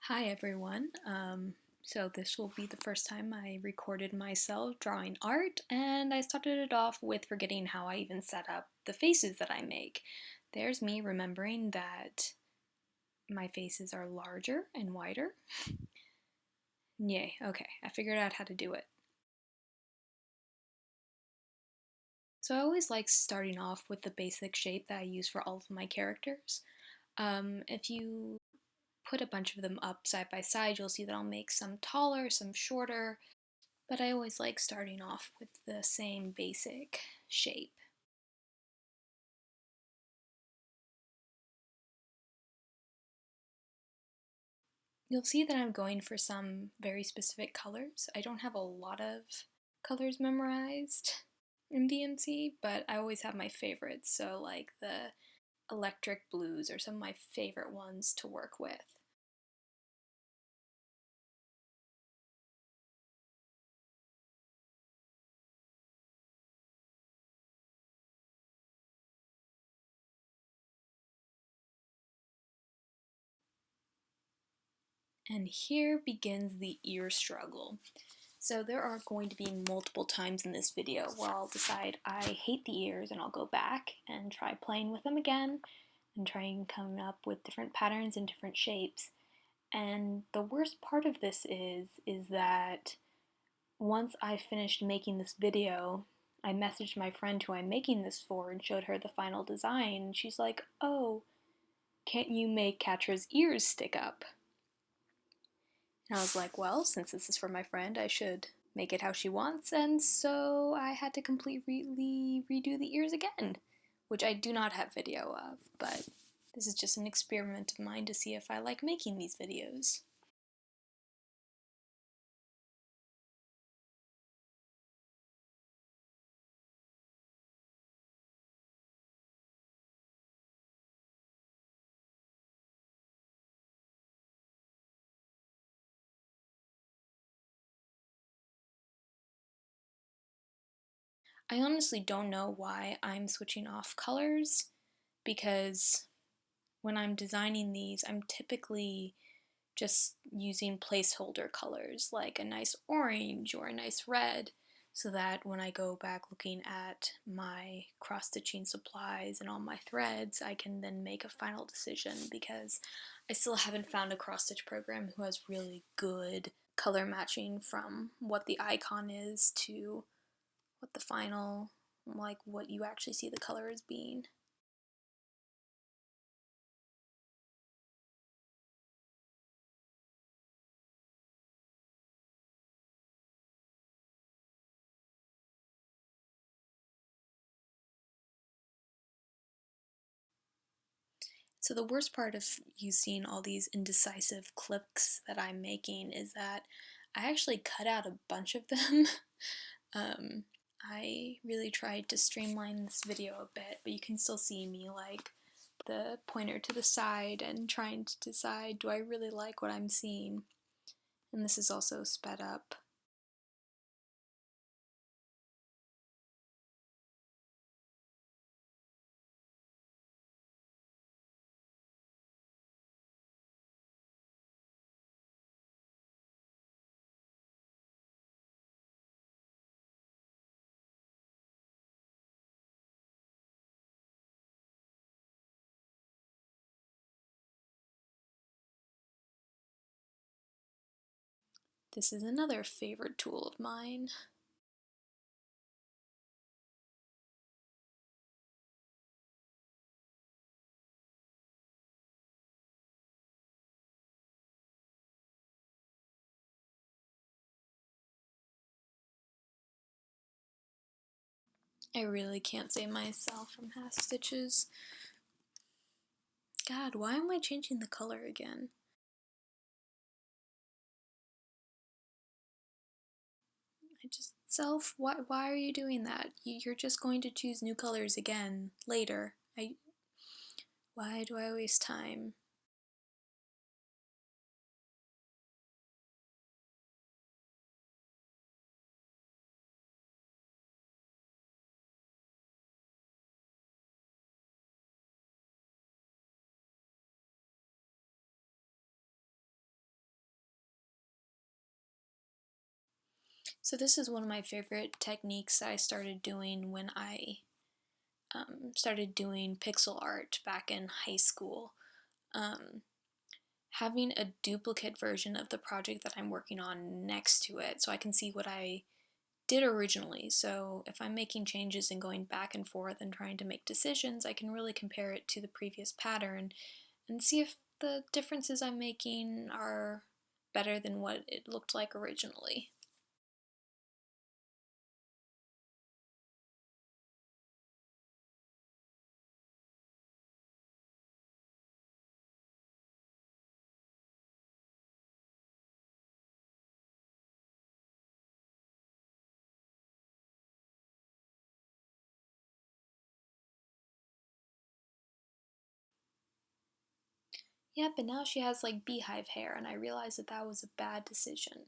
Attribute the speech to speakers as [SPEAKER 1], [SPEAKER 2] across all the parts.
[SPEAKER 1] Hi everyone. So this will be the first time I recorded myself drawing art, and I started it off with forgetting how I even set up the faces that I make. There's me remembering that my faces are larger and wider. Yay, okay, I figured out how to do it. So I always like starting off with the basic shape that I use for all of my characters. If you put a bunch of them up side by side, you'll see that I'll make some taller, some shorter, but I always like starting off with the same basic shape. You'll see that I'm going for some very specific colors. I don't have a lot of colors memorized in VMC, but I always have my favorites, so like the electric blues are some of my favorite ones to work with. And here begins the ear struggle. So there are going to be multiple times in this video where I'll decide I hate the ears and I'll go back and try playing with them again and try and come up with different patterns and different shapes. And the worst part of this is that once I finished making this video, I messaged my friend who I'm making this for and showed her the final design, and she's like, "Oh, can't you make Catra's ears stick up?" And I was like, well, since this is for my friend, I should make it how she wants, and so I had to completely redo the ears again, which I do not have video of, but this is just an experiment of mine to see if I like making these videos. I honestly don't know why I'm switching off colors, because when I'm designing these, I'm typically just using placeholder colors like a nice orange or a nice red, so that when I go back looking at my cross-stitching supplies and all my threads, I can then make a final decision, because I still haven't found a cross-stitch program who has really good color matching from what the icon is to what the final, like what you actually see the color as being. So the worst part of you seeing all these indecisive clips that I'm making is that I actually cut out a bunch of them. um, I really tried to streamline this video a bit, but you can still see me like the pointer to the side and trying to decide, do I really like what I'm seeing? And this is also sped up. This is another favorite tool of mine. I really can't save myself from half stitches. God, why am I changing the color again? I just, self, why are you doing that? You're just going to choose new colors again later. Why do I waste time? So this is one of my favorite techniques I started doing when I started doing pixel art back in high school. Um, Having a duplicate version of the project that I'm working on next to it so I can see what I did originally. So if I'm making changes and going back and forth and trying to make decisions, I can really compare it to the previous pattern and see if the differences I'm making are better than what it looked like originally. Yeah, but now she has like beehive hair, and I realized that that was a bad decision.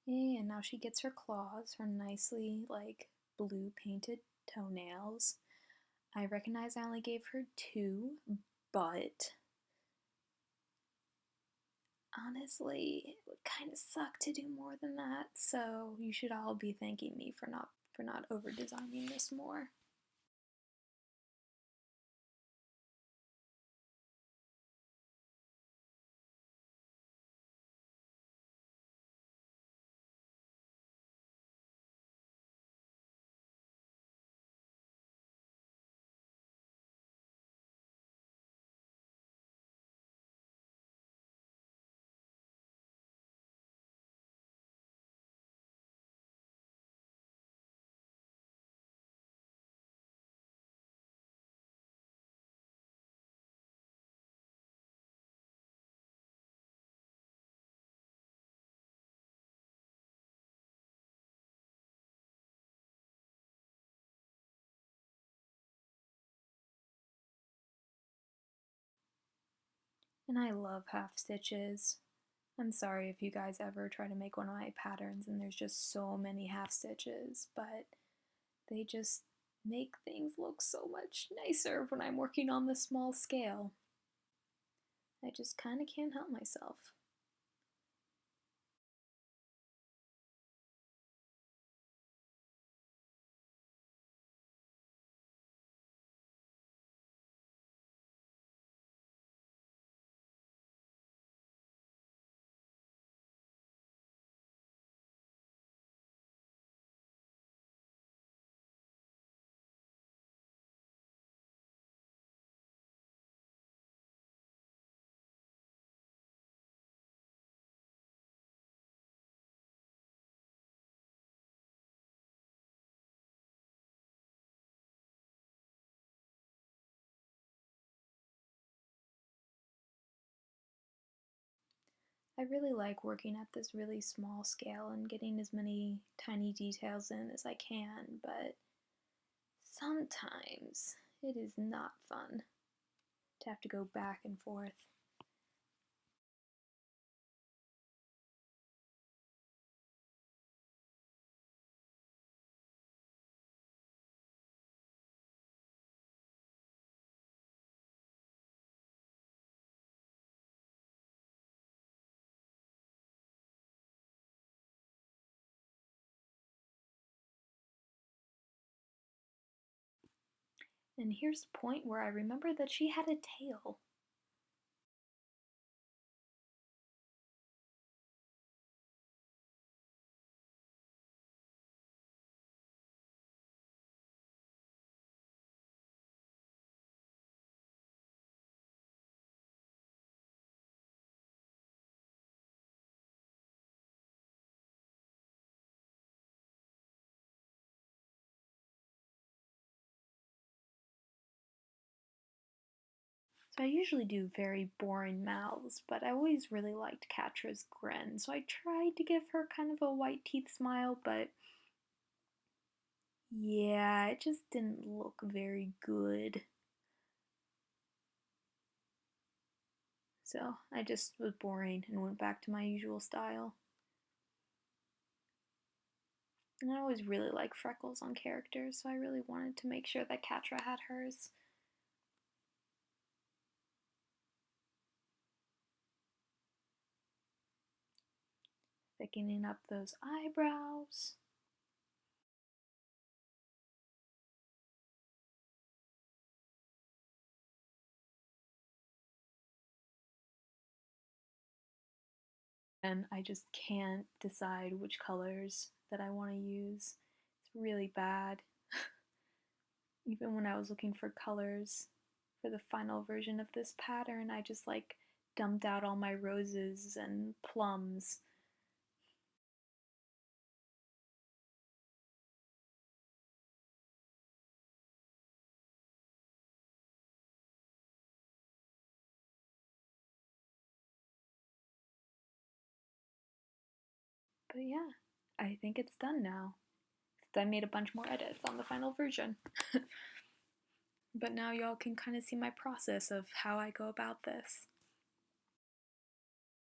[SPEAKER 1] Yay, and now she gets her claws, her nicely like blue painted toenails. I recognize I only gave her two, but honestly, it would kind of suck to do more than that. So you should all be thanking me for not over designing this more. And I love half stitches. I'm sorry if you guys ever try to make one of my patterns and there's just so many half stitches, but they just make things look so much nicer when I'm working on the small scale. I just kind of can't help myself. I really like working at this really small scale and getting as many tiny details in as I can, but sometimes it is not fun to have to go back and forth. And here's the point where I remember that she had a tail. So I usually do very boring mouths, but I always really liked Catra's grin, so I tried to give her kind of a white teeth smile, but yeah, it just didn't look very good. So I just was boring and went back to my usual style. And I always really like freckles on characters, so I really wanted to make sure that Catra had hers. Thickening up those eyebrows. And I just can't decide which colors that I want to use. It's really bad. Even when I was looking for colors for the final version of this pattern, I just like dumped out all my roses and plums. But yeah, I think it's done now. I made a bunch more edits on the final version. But now y'all can kind of see my process of how I go about this.